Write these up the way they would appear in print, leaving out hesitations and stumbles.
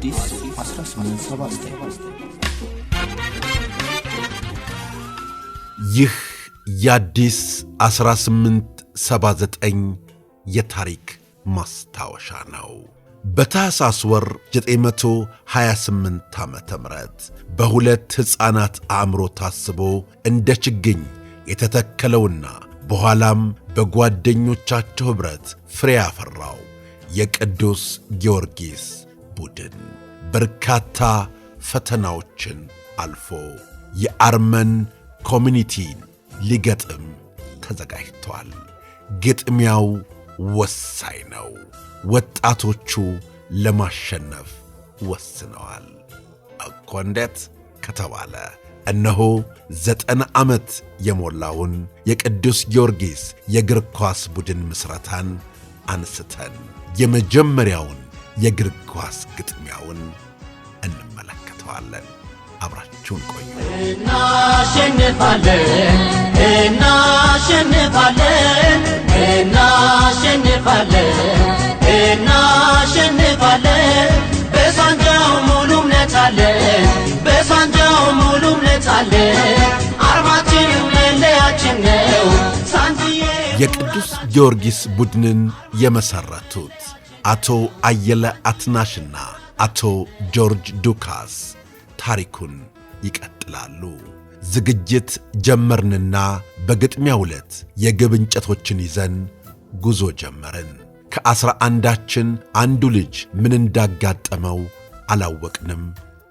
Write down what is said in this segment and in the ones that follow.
አዲስ 1879 ይህ የአዲስ 1879 የታሪክ ማስታወሻ ነው። በታኅሳስ ወር 928 ዓመተ ምህረት በሁለት ሕፃናት አእምሮ ታስቦ እንደ ችግኝ የተተከለውና በኋላም በጓደኞቻቸው ኅብረት ፍሬ ያፈራው የቅዱስ ጊዮርጊስ ቡድን በርካታ ፈተናዎችን አልፎ የአርመን ኮሚኒቲን ሊገጥም ተዘጋጅቷል። ግጥሚያው ወሳኝ ነው። ወጣቶቹ ለማሸነፍ ወስነዋል። እኮ እንዴት ከተባለ እነሆ 90 ዓመት የሞላውን የቅዱስ ጊዮርጊስ የእግር ኳስ ቡድን ምስረታን አንስተን የመጀመሪያውን የእግር ኳስ ግጥሚያውን እንመለከተዋለን። አብራችሁን ቆዩ። እናሸንፋለን እናሸንፋለን እናሸንፋለን እናሸንፋለን በሳንጃው ሙሉ እምነት አለን በሳንጃው ሙሉ እምነት አለን አርማችን መለያችን ነው ሳንጂዬ። የቅዱስ ጊዮርጊስ ቡድንን የመሠረቱት አቶ አየለ አትናሽና አቶ ጆርጅ ዱካስ ታሪኩን ይቀጥላሉ። ዝግጅት ጀመርንና በግጥሚያው ዕለት የግብ እንጨቶችን ይዘን ጉዞ ጀመርን። ከ11ዳችን አንዱ ልጅ ምን እንዳጋጠመው አላወቅንም፣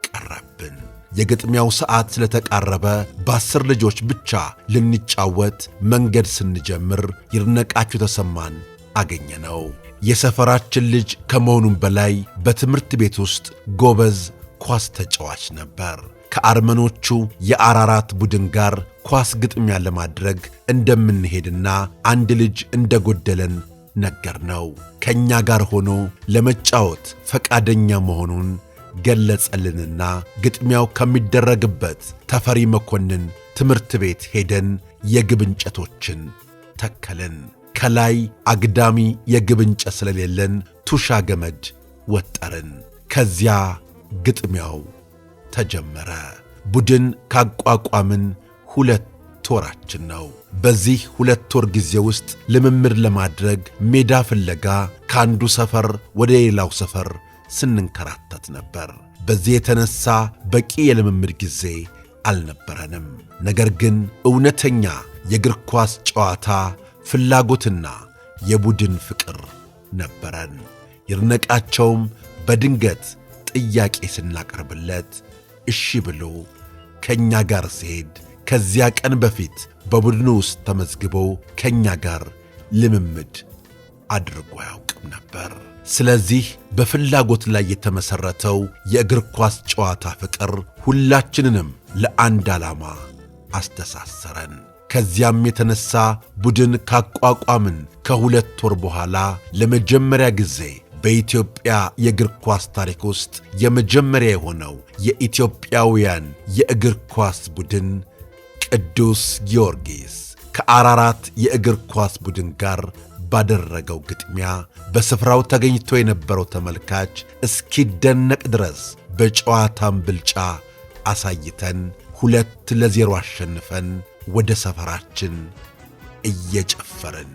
ቀረብን። የግጥሚያው ሰዓት ስለተቃረበ በ10 ልጆች ብቻ ልንጫወት መንገድ ስንጀምር ይድነቃቸው ተሰማን አገኘነው። የሰፈራችን ልጅ ከመሆኑም በላይ በትምህርት ቤት ውስጥ ጎበዝ ኳስ ተጫዋች ነበር። ከአርመኖቹ የአራራት ቡድን ጋር ኳስ ግጥሚያ ለማድረግ እንደምንሄድና አንድ ልጅ እንደጎደለን ነገርነው። ከእኛ ጋር ሆኖ ለመጫወት ፈቃደኛ መሆኑን ገለጸልንና ግጥሚያው ከሚደረግበት ተፈሪ መኮንን ትምህርት ቤት ሄደን የግብ እንጨቶችን ተከልን። ከላይ አግዳሚ የግብ እንጨት ስለሌለን ቱሻ ገመድ ወጠርን። ከዚያ ግጥሚያው ተጀመረ። ቡድን ካቋቋምን 2 ወራችን ነው። በዚህ 2 ወር ጊዜ ውስጥ ልምምድ ለማድረግ ሜዳ ፍለጋ ከአንዱ ሰፈር ወደ ሌላው ሰፈር ስንንከራተት ነበር። በዚህ የተነሳ በቂ የልምምድ ጊዜ አልነበረንም። ነገር ግን እውነተኛ የእግር ኳስ ጨዋታ ፍላጎትና የቡድን ፍቅር ነበረን። ይድነቃቸውም በድንገት ጥያቄ ስናቀርብለት እሺ ብሎ ከእኛ ጋር ሲሄድ ከዚያ ቀን በፊት በቡድኑ ውስጥ ተመዝግቦ ከእኛ ጋር ልምምድ አድርጎ አያውቅም ነበር። ስለዚህ በፍላጎት ላይ የተመሠረተው የእግር ኳስ ጨዋታ ፍቅር ሁላችንንም ለአንድ ዓላማ አስተሳሰረን። ከዚያም የተነሣ ቡድን ካቋቋምን ከ2 ወር በኋላ ለመጀመሪያ ጊዜ በኢትዮጵያ የእግር ኳስ ታሪክ ውስጥ የመጀመሪያ የሆነው የኢትዮጵያውያን የእግር ኳስ ቡድን ቅዱስ ጊዮርጊስ ከአራራት የእግር ኳስ ቡድን ጋር ባደረገው ግጥሚያ በስፍራው ተገኝቶ የነበረው ተመልካች እስኪደነቅ ድረስ በጨዋታም ብልጫ አሳይተን 2-0 አሸንፈን ወደ ሰፈራችን እየጨፈርን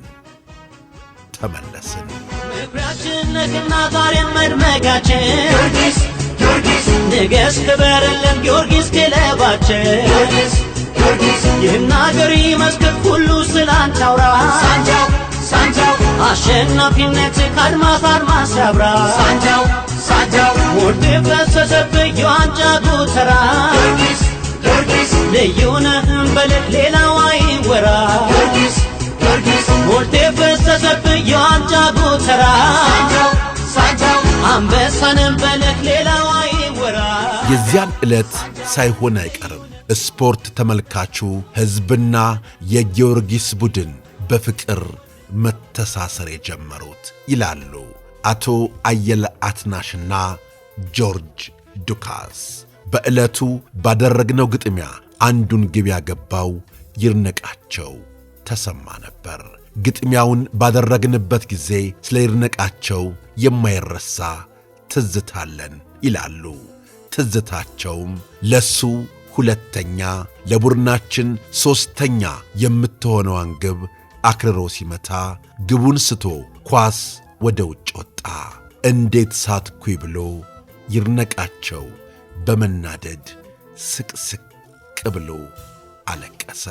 ተመለስን። ምክራችን ነህና ዛሬም መድመቂያችን ጊዮርጊስ ጊዮርጊስ ንገስ ክበርልን ጊዮርጊስ ክለባችን ጊዮርጊስ ጊዮርጊስ ይህን አገር ይመስክር ሁሉ ስላንተ አውራ ሳንጃው ሳንጃው አሸናፊነት ከአድማስ አድማስ ያብራ ሳንጃው ሳንጃው ሞት ፈሰሰብህ የዋንጫ ጎተራ ጊዮርጊስ ጊዮርጊስ ልዩ ነህም በልህ ሌላው አይወራ ጊዮርጊስ ጊዮርጊስ ሞት ፈሰሰብህ የዋንጫ ጎተራ ሳንጃው ሳንጃው አንበሳንም በልህ ሌላው አይወራ። የዚያን ዕለት ሳይሆን አይቀርም ስፖርት ተመልካቹ ሕዝብና የጊዮርጊስ ቡድን በፍቅር መተሳሰር የጀመሩት ይላሉ አቶ አየለ አትናሽና ጆርጅ ዱካስ። በዕለቱ ባደረግነው ግጥሚያ አንዱን ግብ ያገባው ይድነቃቸው ተሰማ ነበር። ግጥሚያውን ባደረግንበት ጊዜ ስለ ይድነቃቸው የማይረሳ ትዝታለን ይላሉ። ትዝታቸውም ለሱ ሁለተኛ ለቡድናችን ሦስተኛ የምትሆነዋን ግብ አክርሮ ሲመታ ግቡን ስቶ ኳስ ወደ ውጭ ወጣ። እንዴት ሳትኩይ ብሎ ይርነቃቸው በመናደድ ስቅስቅ ብሎ አለቀሰ።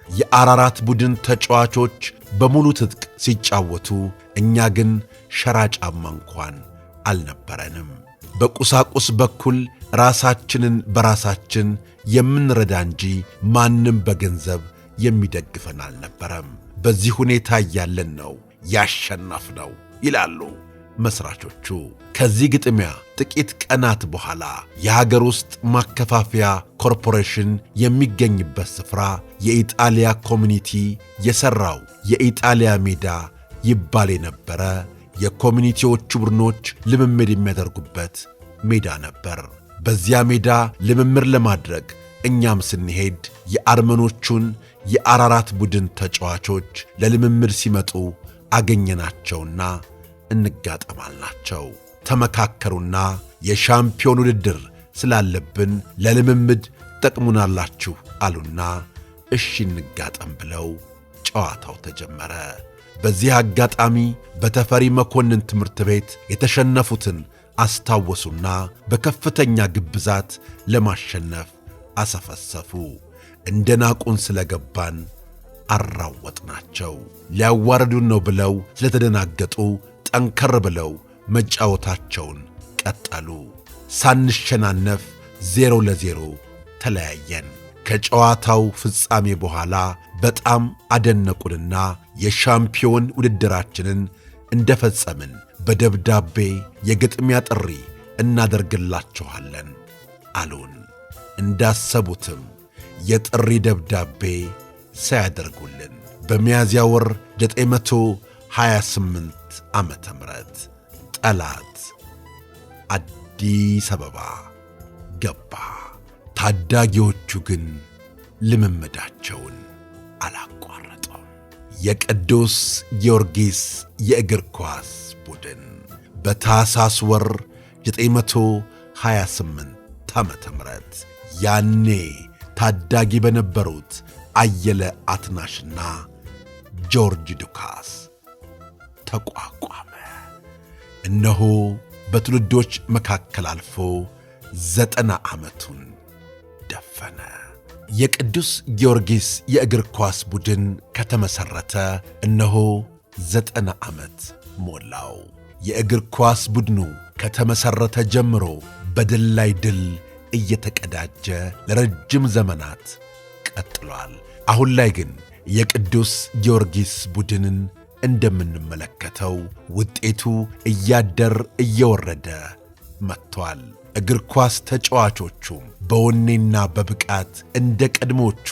የአራራት ቡድን ተጫዋቾች በሙሉ ትጥቅ ሲጫወቱ እኛ ግን ሸራ ጫማ እንኳን አልነበረንም። በቁሳቁስ በኩል ራሳችንን በራሳችን የምንረዳ እንጂ ማንም በገንዘብ የሚደግፈን አልነበረም። በዚህ ሁኔታ እያለን ነው ያሸነፍነው ይላሉ መስራቾቹ። ከዚህ ግጥሚያ ጥቂት ቀናት በኋላ የሀገር ውስጥ ማከፋፈያ ኮርፖሬሽን የሚገኝበት ስፍራ የኢጣሊያ ኮሚኒቲ የሠራው የኢጣሊያ ሜዳ ይባል የነበረ የኮሚኒቲዎቹ ቡድኖች ልምምድ የሚያደርጉበት ሜዳ ነበር። በዚያ ሜዳ ልምምድ ለማድረግ እኛም ስንሄድ የአርመኖቹን የአራራት ቡድን ተጫዋቾች ለልምምድ ሲመጡ አገኘናቸውና እንጋጠማልናቸው። ተመካከሩና የሻምፒዮን ውድድር ስላለብን ለልምምድ ጠቅሙናላችሁ አሉና እሺ እንጋጠም ብለው ጨዋታው ተጀመረ። በዚህ አጋጣሚ በተፈሪ መኮንን ትምህርት ቤት የተሸነፉትን አስታወሱና በከፍተኛ ግብዛት ለማሸነፍ አሰፈሰፉ። እንደ ናቁን ስለገባን አራወጥናቸው። ሊያዋርዱን ነው ብለው ስለተደናገጡ ጠንከር ብለው መጫወታቸውን ቀጠሉ። ሳንሸናነፍ 0-0 ተለያየን። ከጨዋታው ፍጻሜ በኋላ በጣም አደነቁንና የሻምፒዮን ውድድራችንን እንደፈጸምን በደብዳቤ የግጥሚያ ጥሪ እናደርግላችኋለን አሉን። እንዳሰቡትም የጥሪ ደብዳቤ ሳያደርጉልን በሚያዝያ ወር 928 ዓመተ ምህረት ጠላት አዲስ አበባ ገባ። ታዳጊዎቹ ግን ልምምዳቸውን አላቋረጡም። የቅዱስ ጊዮርጊስ የእግር ኳስ ቡድን በታኅሳስ ወር 928 ዓመተ ምህረት ያኔ ታዳጊ በነበሩት አየለ አትናሽና ጆርጅ ዱካስ ተቋቋመ። እነሆ በትውልዶች መካከል አልፎ 90 ዓመቱን ደፈነ። የቅዱስ ጊዮርጊስ የእግር ኳስ ቡድን ከተመሠረተ እነሆ 90 ዓመት ሞላው። የእግር ኳስ ቡድኑ ከተመሠረተ ጀምሮ በድል ላይ ድል እየተቀዳጀ ለረጅም ዘመናት ቀጥሏል። አሁን ላይ ግን የቅዱስ ጊዮርጊስ ቡድንን እንደምንመለከተው ውጤቱ እያደር እየወረደ መጥቷል። እግር ኳስ ተጫዋቾቹም በወኔና በብቃት እንደ ቀድሞቹ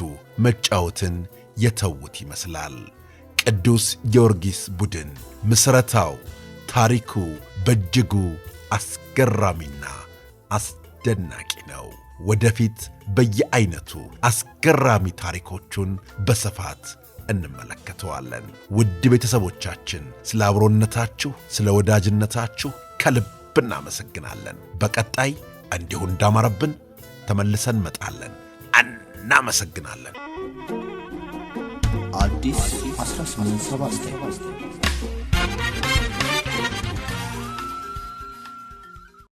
መጫወትን የተዉት ይመስላል። ቅዱስ ጊዮርጊስ ቡድን ምስረታው ታሪኩ በእጅጉ አስገራሚና አስደናቂ ነው። ወደፊት በየአይነቱ አስገራሚ ታሪኮቹን በስፋት እንመለከተዋለን። ውድ ቤተሰቦቻችን ስለ አብሮነታችሁ፣ ስለ ወዳጅነታችሁ ከልብ እናመሰግናለን። በቀጣይ እንዲሁ እንዳማረብን ተመልሰን መጣለን። እናመሰግናለን። አዲስ 1879